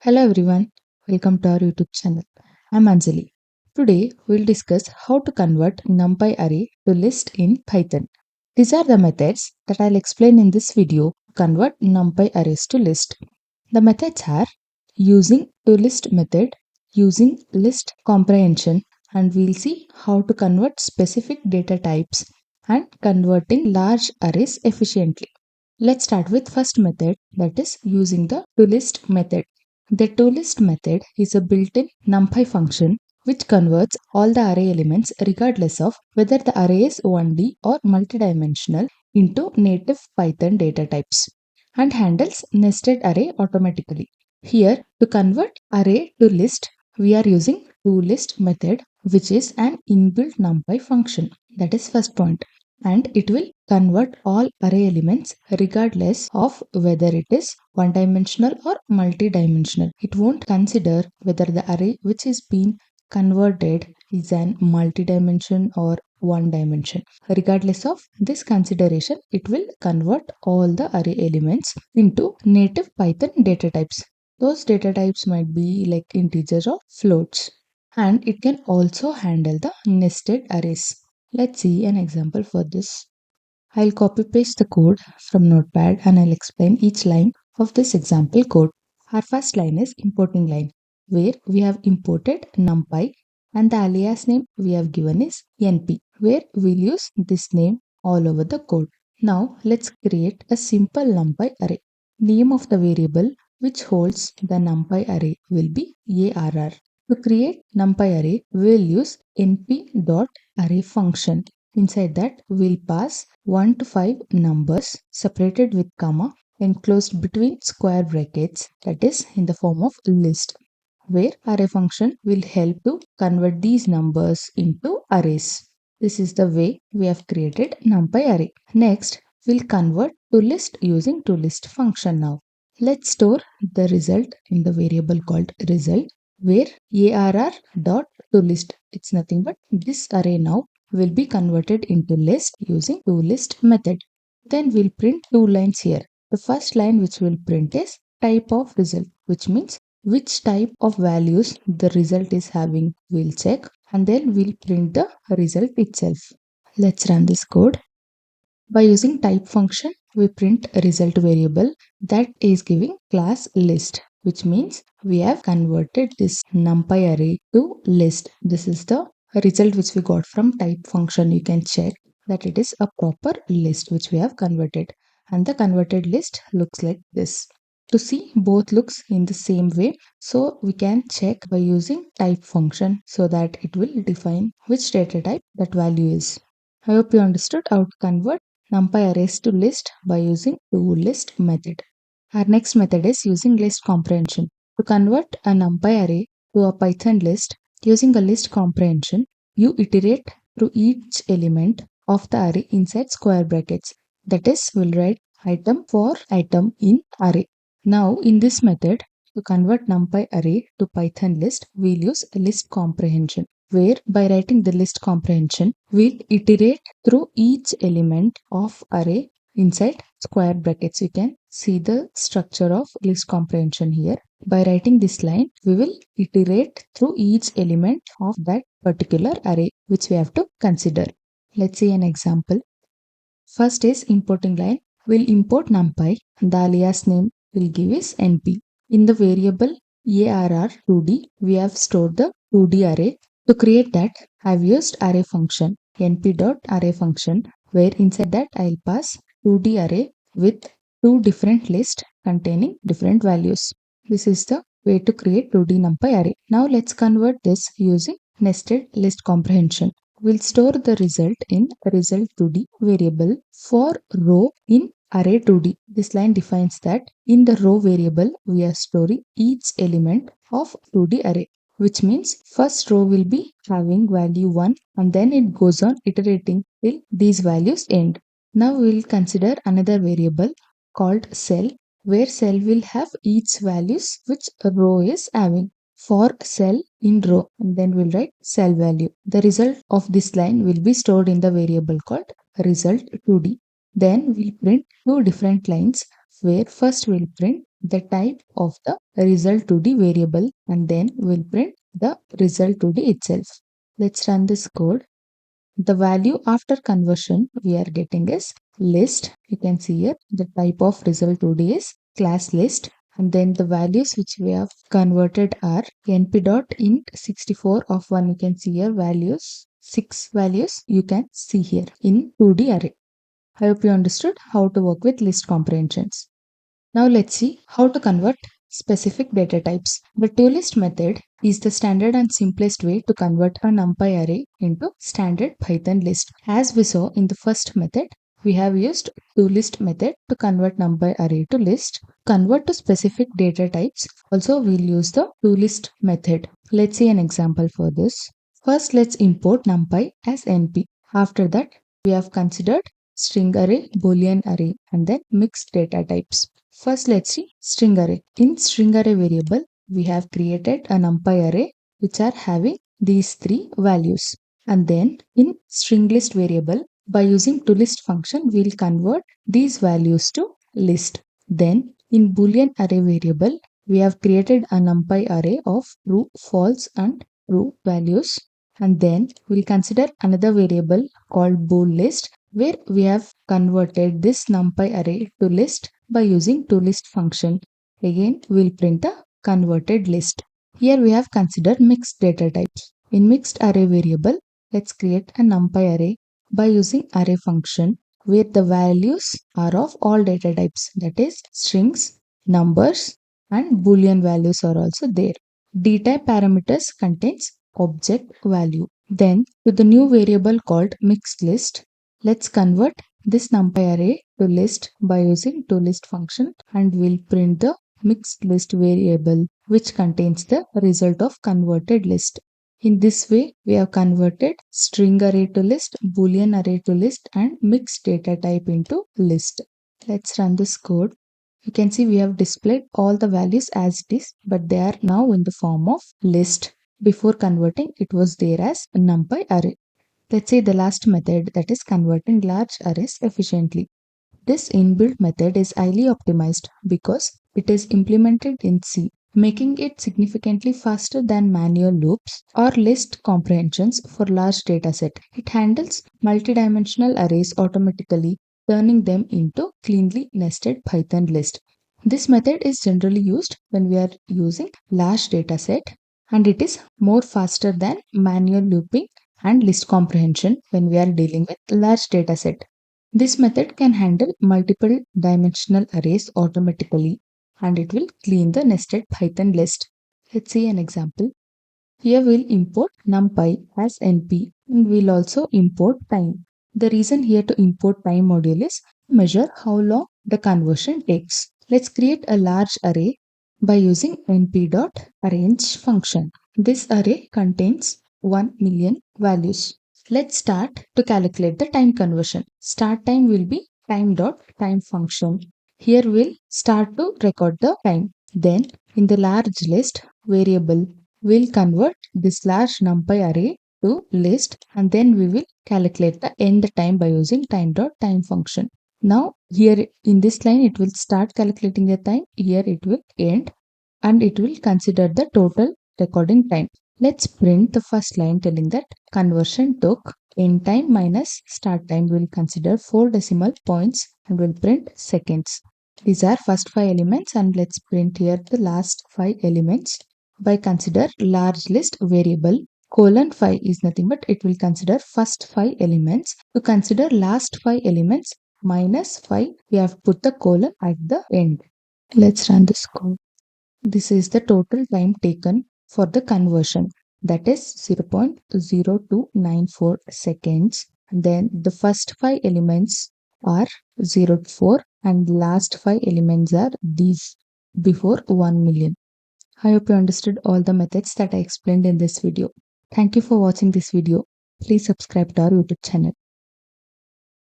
Hello everyone, welcome to our YouTube channel. I'm Anjali. Today we'll discuss how to convert NumPy array to list in Python. These are the methods that I'll explain in this video to convert NumPy arrays to list. The methods are using tolist method, using list comprehension, and we'll see how to convert specific data types and converting large arrays efficiently. Let's start with first method, that is using the tolist method. The tolist method is a built-in NumPy function which converts all the array elements regardless of whether the array is 1D or multidimensional into native Python data types and handles nested array automatically. Here, to convert array to list, we are using tolist method, which is an inbuilt NumPy function. That is first point, and it will convert all array elements regardless of whether it is one dimensional or multi-dimensional. It won't consider whether the array which is being converted is an multi-dimension or one dimension. Regardless of this consideration, it will convert all the array elements into native Python data types. Those data types might be like integers or floats, and it can also handle the nested arrays. Let's see an example for this. I'll copy paste the code from Notepad and I'll explain each line of this example code. Our first line is importing line, where we have imported NumPy and the alias name we have given is NP, where we'll use this name all over the code. Now let's create a simple NumPy array. Name of the variable which holds the NumPy array will be ARR. To create NumPy array, we'll use np.array function. Inside that, we'll pass 1 to 5 numbers separated with comma enclosed between square brackets, that is in the form of list, where array function will help to convert these numbers into arrays. This is the way we have created NumPy array. Next, we'll convert to list using tolist function now. Let's store the result in the variable called result, where arr.tolist, it's nothing but this array now will be converted into list using tolist method. Then we'll print two lines here. The first line which we'll print is type of result, which means which type of values the result is having, we'll check, and then we'll print the result itself. Let's run this code. By using type function, we print a result variable that is giving class list, which means we have converted this NumPy array to list. This is the result which we got from type function. You can check that it is a proper list which we have converted, and the converted list looks like this. To see both looks in the same way, so we can check by using type function so that it will define which data type that value is. I hope you understood how to convert NumPy arrays to list by using tolist method. Our next method is using list comprehension. To convert a NumPy array to a Python list using a list comprehension, you iterate through each element of the array inside square brackets. That is, we'll write item for item in array. Now, in this method, to convert NumPy array to Python list, we'll use list comprehension, where by writing the list comprehension, we'll iterate through each element of array inside square brackets. You can see the structure of list comprehension here. By writing this line, we will iterate through each element of that particular array which we have to consider. Let's see an example. First is importing line. We'll import NumPy. The alias name we'll give is NP. In the variable ARR2D, we have stored the 2D array. To create that, I've used array function np.array function, where inside that I'll pass 2D array with two different lists containing different values. This is the way to create 2D NumPy array. Now let's convert this using nested list comprehension. We'll store the result in result2D variable for row in array2D. This line defines that in the row variable we are storing each element of 2D array, which means first row will be having value 1 and then it goes on iterating till these values end. Now we will consider another variable called cell, where cell will have each values which a row is having. For cell in row, and then we'll write cell value. The result of this line will be stored in the variable called result2D. Then we'll print two different lines. where first we'll print the type of the result to the variable and then we'll print the result to the itself. Let's run this code. The value after conversion we are getting is list. You can see here the type of result today is class list, and then the values which we have converted are np.int 64 of 1. You can see here values, 6 values you can see here in 2D array. I hope you understood how to work with list comprehensions. Now let's see how to convert specific data types. The tolist method is the standard and simplest way to convert a NumPy array into standard Python list. As we saw in the first method, we have used tolist method to convert NumPy array to list. Convert to specific data types, also we'll use the tolist method. Let's see an example for this. First, let's import NumPy as NP. After that, we have considered string array, boolean array, and then mixed data types. First, let's see string array. In string array variable, we have created a NumPy array which are having these three values. And then in string list variable, by using toList function, we'll convert these values to list. Then in boolean array variable, we have created a NumPy array of true, false, and true values. And then we'll consider another variable called bool list, where we have converted this NumPy array to list by using tolist function. Again, we'll print a converted list. Here we have considered mixed data types. In mixed array variable, let's create a NumPy array by using array function where the values are of all data types, that is strings, numbers, and boolean values are also there. Dtype parameters contains object value. Then to the new variable called mixed list, let's convert this NumPy array to list by using tolist function, and we'll print the mixed list variable which contains the result of converted list. In this way, we have converted string array to list, boolean array to list, and mixed data type into list. Let's run this code. You can see we have displayed all the values as it is, but they are now in the form of list. Before converting, it was there as a NumPy array. Let's say the last method, that is converting large arrays efficiently. This inbuilt method is highly optimized because it is implemented in C, making it significantly faster than manual loops or list comprehensions for large dataset. It handles multidimensional arrays automatically, turning them into cleanly nested Python list. This method is generally used when we are using large dataset, and it is more faster than manual looping and list comprehension when we are dealing with large dataset. This method can handle multiple dimensional arrays automatically, and it will clean the nested Python list. Let's see an example. Here we'll import NumPy as NP, and we'll also import time. The reason here to import time module is to measure how long the conversion takes. Let's create a large array by using np.arrange function. This array contains 1 million values. Let's start to calculate the time conversion. Start time will be time.time function. Here we'll start to record the time. Then in the large list variable, we'll convert this large NumPy array to list, and then we will calculate the end time by using time.time function. Now here in this line it will start calculating the time, here it will end, and it will consider the total recording time. Let's print the first line telling that conversion took end time minus start time. Will consider 4 decimal points and will print seconds. These are first 5 elements, and let's print here the last 5 elements by consider large list variable. Colon 5 is nothing but it will consider first 5 elements. To consider last 5 elements minus 5, we have put the colon at the end. Let's run this code. This is the total time taken for the conversion, that is 0.0294 seconds. And then the first 5 elements are 0 to 4 and last 5 elements are these before 1 million. I hope you understood all the methods that I explained in this video. Thank you for watching this video. Please subscribe to our YouTube channel.